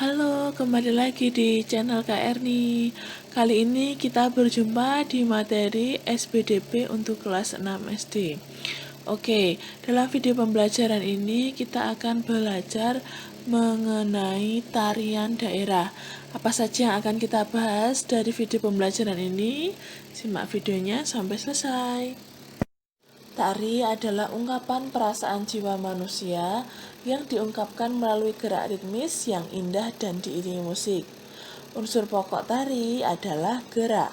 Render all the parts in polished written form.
Halo, kembali lagi di channel Kak Erni. Kali ini kita berjumpa di materi SPDP untuk kelas 6 SD. Oke, dalam video pembelajaran ini kita akan belajar mengenai tarian daerah. Apa saja yang akan kita bahas dari video pembelajaran ini? Simak videonya sampai selesai. Tari adalah ungkapan perasaan jiwa manusia yang diungkapkan melalui gerak ritmis yang indah dan diiringi musik. Unsur pokok tari adalah gerak.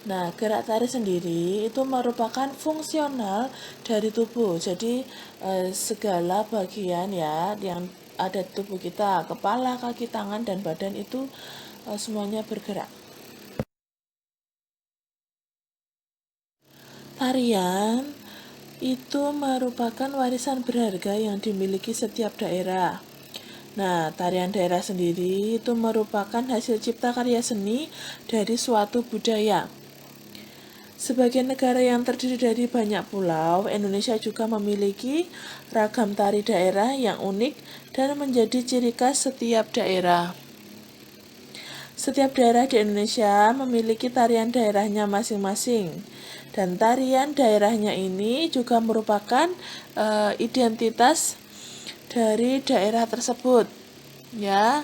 Nah, gerak tari sendiri itu merupakan fungsional dari tubuh. Jadi, segala bagian ya yang ada di tubuh kita, kepala, kaki, tangan, dan badan itu semuanya bergerak. Tarian itu merupakan warisan berharga yang dimiliki setiap daerah. Nah, tarian daerah sendiri itu merupakan hasil cipta karya seni dari suatu budaya. Sebagai negara yang terdiri dari banyak pulau, Indonesia juga memiliki ragam tari daerah yang unik dan menjadi ciri khas setiap daerah. Setiap daerah di Indonesia memiliki tarian daerahnya masing-masing. Dan tarian daerahnya ini juga merupakan identitas dari daerah tersebut, ya,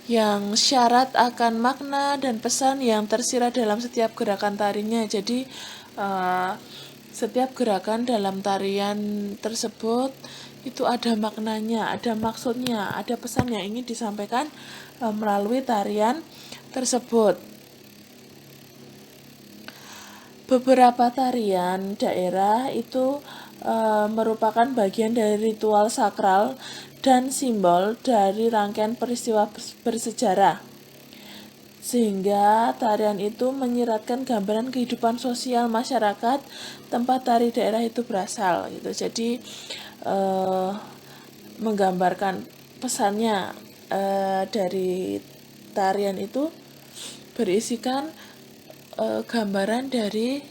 yang syarat akan makna dan pesan yang tersirat dalam setiap gerakan tarinya. Jadi setiap gerakan dalam tarian tersebut itu ada maknanya, ada maksudnya, ada pesan yang ingin disampaikan melalui tarian tersebut. Beberapa tarian daerah itu merupakan bagian dari ritual sakral dan simbol dari rangkaian peristiwa bersejarah. Sehingga tarian itu menyiratkan gambaran kehidupan sosial masyarakat tempat tari daerah itu berasal gitu. Jadi menggambarkan pesannya dari tarian itu berisikan gambaran dari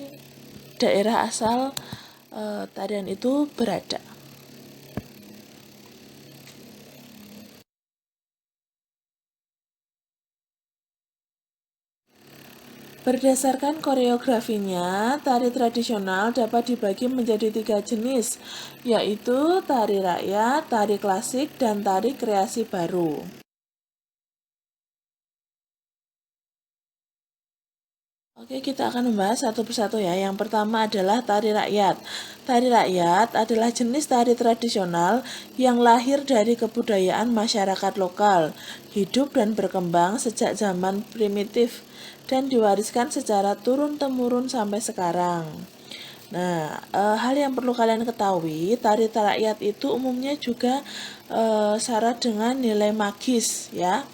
daerah asal tarian itu berada. Berdasarkan koreografinya, tari tradisional dapat dibagi menjadi 3 jenis, yaitu tari rakyat, tari klasik, dan tari kreasi baru. Oke, kita akan membahas satu persatu ya. Yang pertama adalah tari rakyat. Tari rakyat adalah jenis tari tradisional yang lahir dari kebudayaan masyarakat lokal, hidup dan berkembang sejak zaman primitif, dan diwariskan secara turun-temurun sampai sekarang. Nah, hal yang perlu kalian ketahui, tari rakyat itu umumnya juga syarat dengan nilai magis ya.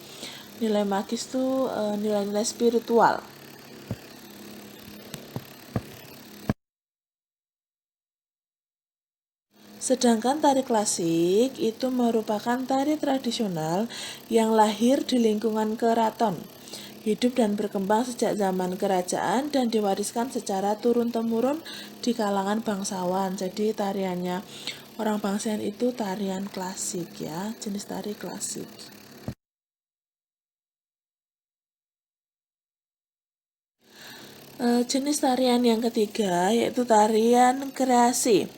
Nilai magis itu nilai-nilai spiritual. Sedangkan tari klasik itu merupakan tari tradisional yang lahir di lingkungan keraton, hidup dan berkembang sejak zaman kerajaan dan diwariskan secara turun-temurun di kalangan bangsawan. Jadi tariannya orang bangsawan itu tarian klasik ya, jenis tari klasik. Jenis tarian yang ketiga yaitu tarian kreasi.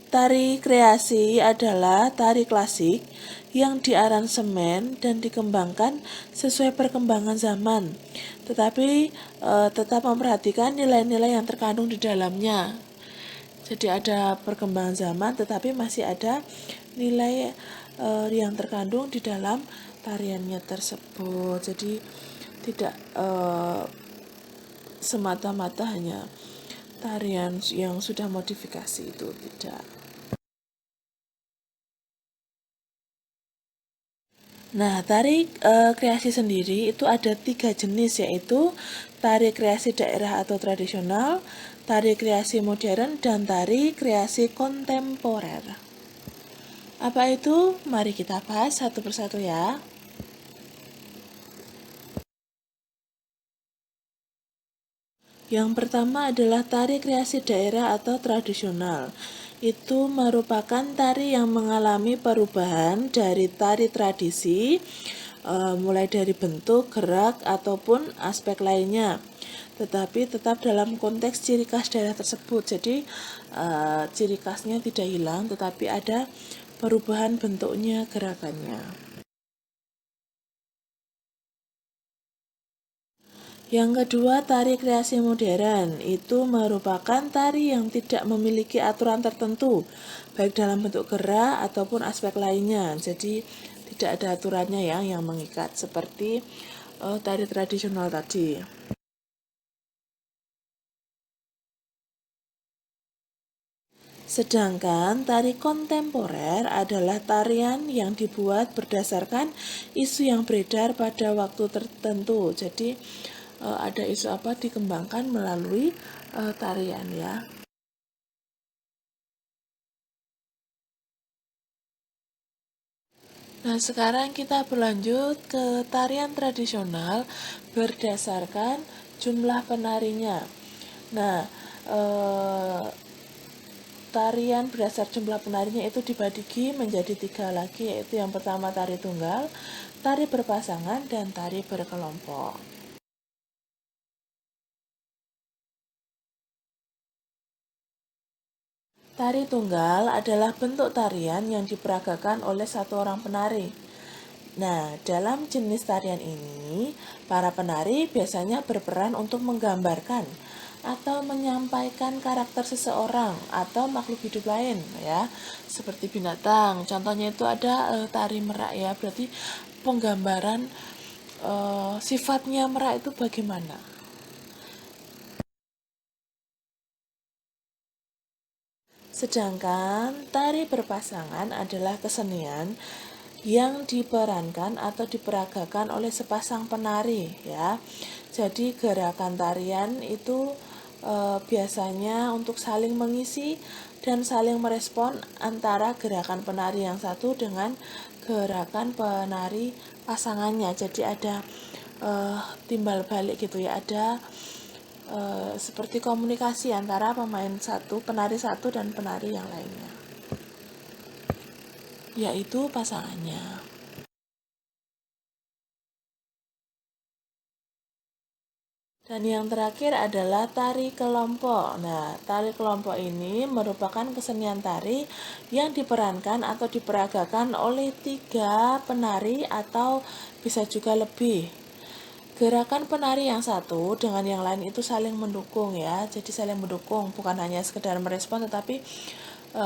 Tari kreasi adalah tari klasik yang diaransemen dan dikembangkan sesuai perkembangan zaman, tetapi tetap memperhatikan nilai-nilai yang terkandung di dalamnya. Jadi ada perkembangan zaman, tetapi masih ada nilai yang terkandung di dalam tariannya tersebut. Jadi tidak semata-mata hanya tarian yang sudah modifikasi itu, tidak. Nah, tari kreasi sendiri itu ada 3 jenis, yaitu tari kreasi daerah atau tradisional, tari kreasi modern, dan tari kreasi kontemporer. Apa itu? Mari kita bahas satu persatu ya. Yang pertama adalah tari kreasi daerah atau tradisional. Itu merupakan tari yang mengalami perubahan dari tari tradisi, mulai dari bentuk, gerak, ataupun aspek lainnya, tetapi tetap dalam konteks ciri khas daerah tersebut. Jadi ciri khasnya tidak hilang, tetapi ada perubahan bentuknya, gerakannya. Yang kedua, tari kreasi modern. Itu merupakan tari yang tidak memiliki aturan tertentu, baik dalam bentuk gerak ataupun aspek lainnya. Jadi tidak ada aturannya yang mengikat, seperti tari tradisional tadi. Sedangkan tari kontemporer adalah tarian yang dibuat berdasarkan isu yang beredar pada waktu tertentu. Jadi ada isu apa dikembangkan melalui tarian ya. Nah, sekarang kita berlanjut ke tarian tradisional berdasarkan jumlah penarinya. Nah, tarian berdasar jumlah penarinya itu dibagi menjadi 3 lagi, yaitu yang pertama tari tunggal, tari berpasangan, dan tari berkelompok. Tari tunggal adalah bentuk tarian yang diperagakan oleh satu orang penari. Nah, dalam jenis tarian ini, para penari biasanya berperan untuk menggambarkan atau menyampaikan karakter seseorang atau makhluk hidup lain ya, seperti binatang. Contohnya itu ada tari merak ya, berarti penggambaran sifatnya merak itu bagaimana. Sedangkan tari berpasangan adalah kesenian yang diperankan atau diperagakan oleh sepasang penari ya. Jadi gerakan tarian itu biasanya untuk saling mengisi dan saling merespon antara gerakan penari yang satu dengan gerakan penari pasangannya. Jadi ada timbal balik gitu ya, ada seperti komunikasi antara penari satu dan penari yang lainnya, yaitu pasangannya. Dan yang terakhir adalah tari kelompok. Nah, tari kelompok ini merupakan kesenian tari yang diperankan atau diperagakan oleh 3 penari atau bisa juga lebih. Gerakan penari yang satu dengan yang lain itu saling mendukung ya. Jadi saling mendukung, bukan hanya sekedar merespon, tetapi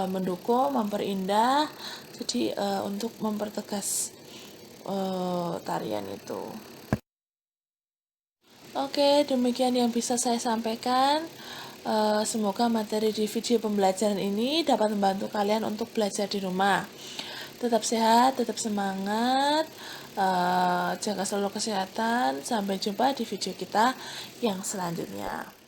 mendukung, memperindah. Jadi untuk mempertegas tarian itu. Oke, demikian yang bisa saya sampaikan. Semoga materi di video pembelajaran ini dapat membantu kalian untuk belajar di rumah. Tetap sehat, tetap semangat, jaga selalu kesehatan. Sampai jumpa di video kita yang selanjutnya.